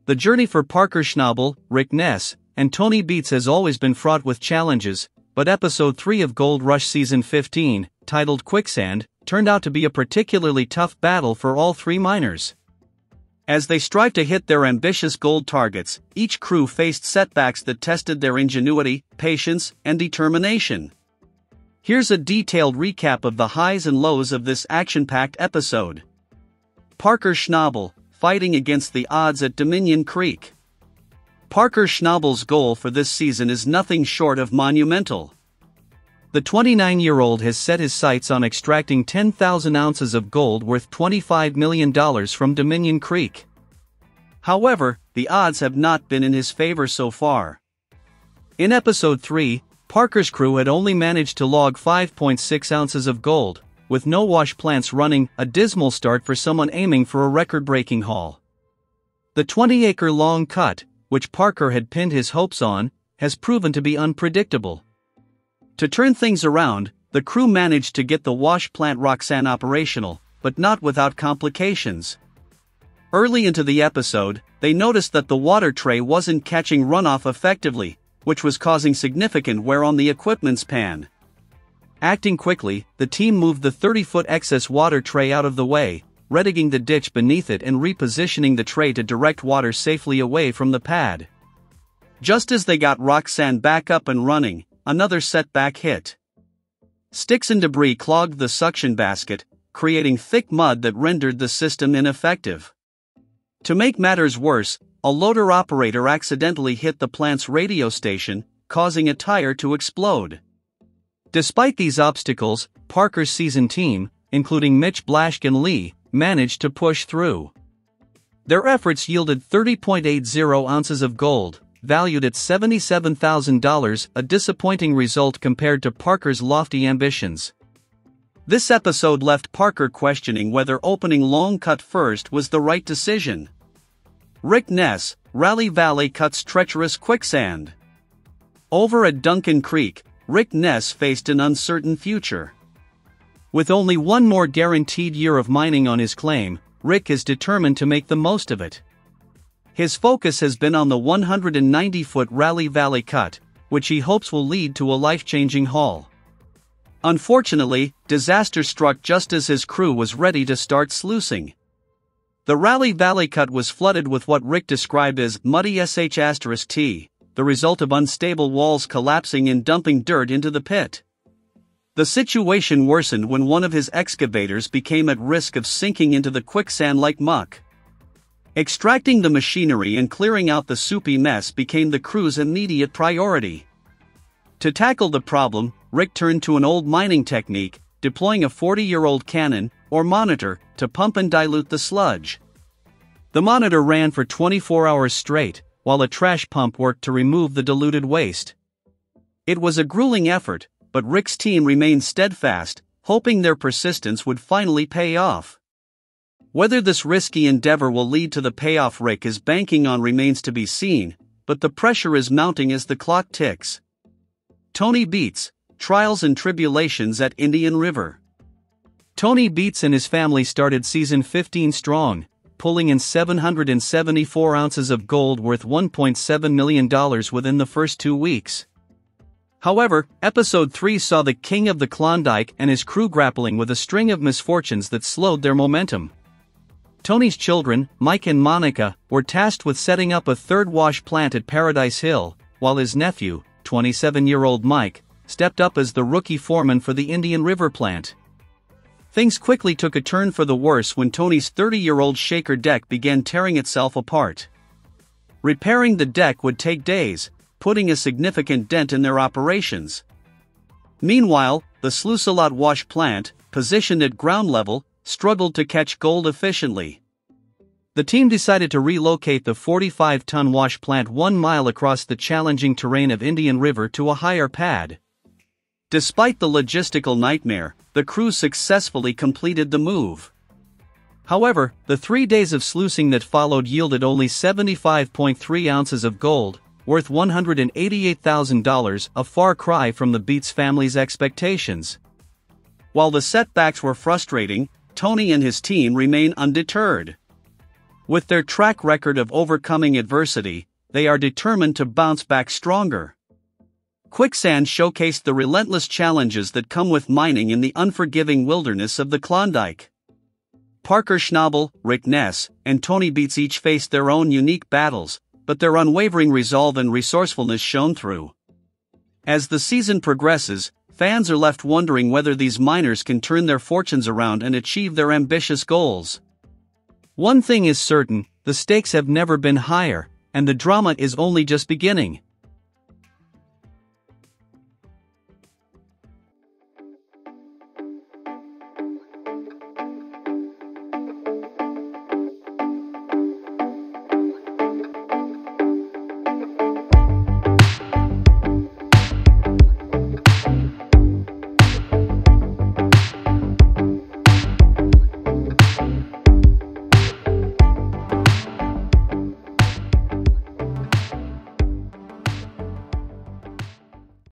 The journey for Parker Schnabel, Rick Ness, and Tony Beets has always been fraught with challenges, but Episode 3 of Gold Rush Season 15, titled Quicksand, turned out to be a particularly tough battle for all three miners. As they strive to hit their ambitious gold targets, each crew faced setbacks that tested their ingenuity, patience, and determination. Here's a detailed recap of the highs and lows of this action-packed episode. Parker Schnabel, fighting against the odds at Dominion Creek. Parker Schnabel's goal for this season is nothing short of monumental. The 29-year-old has set his sights on extracting 10,000 ounces of gold worth $25 million from Dominion Creek. However, the odds have not been in his favor so far. In Episode 3, Parker's crew had only managed to log 5.6 ounces of gold, with no wash plants running, a dismal start for someone aiming for a record-breaking haul. The 20-acre-long cut, which Parker had pinned his hopes on, has proven to be unpredictable. To turn things around, the crew managed to get the wash plant Roxanne operational, but not without complications. Early into the episode, they noticed that the water tray wasn't catching runoff effectively, which was causing significant wear on the equipment's pan. Acting quickly, the team moved the 30-foot excess water tray out of the way, redigging the ditch beneath it and repositioning the tray to direct water safely away from the pad. Just as they got Roxanne back up and running, another setback hit. Sticks and debris clogged the suction basket, creating thick mud that rendered the system ineffective. To make matters worse, a loader operator accidentally hit the plant's radio station, causing a tire to explode. Despite these obstacles, Parker's seasoned team, including Mitch Blashkin Lee, managed to push through. Their efforts yielded 30.80 ounces of gold, valued at $77,000, a disappointing result compared to Parker's lofty ambitions. This episode left Parker questioning whether opening Long Cut first was the right decision. Rick Ness, Rally Valley cuts treacherous quicksand. Over at Duncan Creek, Rick Ness faced an uncertain future. With only one more guaranteed year of mining on his claim, Rick is determined to make the most of it. His focus has been on the 190-foot Rally Valley cut, which he hopes will lead to a life-changing haul. Unfortunately, disaster struck just as his crew was ready to start sluicing. The Rally Valley cut was flooded with what Rick described as muddy sh*T, the result of unstable walls collapsing and dumping dirt into the pit. The situation worsened when one of his excavators became at risk of sinking into the quicksand like muck. Extracting the machinery and clearing out the soupy mess became the crew's immediate priority. To tackle the problem, Rick turned to an old mining technique, deploying a 40-year-old cannon, or monitor, to pump and dilute the sludge. The monitor ran for 24 hours straight, while a trash pump worked to remove the diluted waste. It was a grueling effort, but Rick's team remained steadfast, hoping their persistence would finally pay off. Whether this risky endeavor will lead to the payoff Rick is banking on remains to be seen, but the pressure is mounting as the clock ticks. Tony Beets, Trials and Tribulations at Indian River. Tony Beets and his family started Season 15 strong, pulling in 774 ounces of gold worth $1.7 million within the first 2 weeks. However, Episode 3 saw the King of the Klondike and his crew grappling with a string of misfortunes that slowed their momentum. Tony's children, Mike and Monica, were tasked with setting up a third wash plant at Paradise Hill, while his nephew, 27-year-old Mike, stepped up as the rookie foreman for the Indian River plant. Things quickly took a turn for the worse when Tony's 30-year-old shaker deck began tearing itself apart. Repairing the deck would take days, putting a significant dent in their operations. Meanwhile, the Sluice-A-Lot wash plant, positioned at ground level, struggled to catch gold efficiently. The team decided to relocate the 45-ton wash plant 1 mile across the challenging terrain of Indian River to a higher pad. Despite the logistical nightmare, the crew successfully completed the move. However, the 3 days of sluicing that followed yielded only 75.3 ounces of gold, worth $188,000, a far cry from the Beets family's expectations. While the setbacks were frustrating, Tony and his team remain undeterred. With their track record of overcoming adversity, they are determined to bounce back stronger. Quicksand showcased the relentless challenges that come with mining in the unforgiving wilderness of the Klondike. Parker Schnabel, Rick Ness, and Tony Beats each faced their own unique battles, but their unwavering resolve and resourcefulness shone through. As the season progresses, fans are left wondering whether these miners can turn their fortunes around and achieve their ambitious goals. One thing is certain, the stakes have never been higher, and the drama is only just beginning.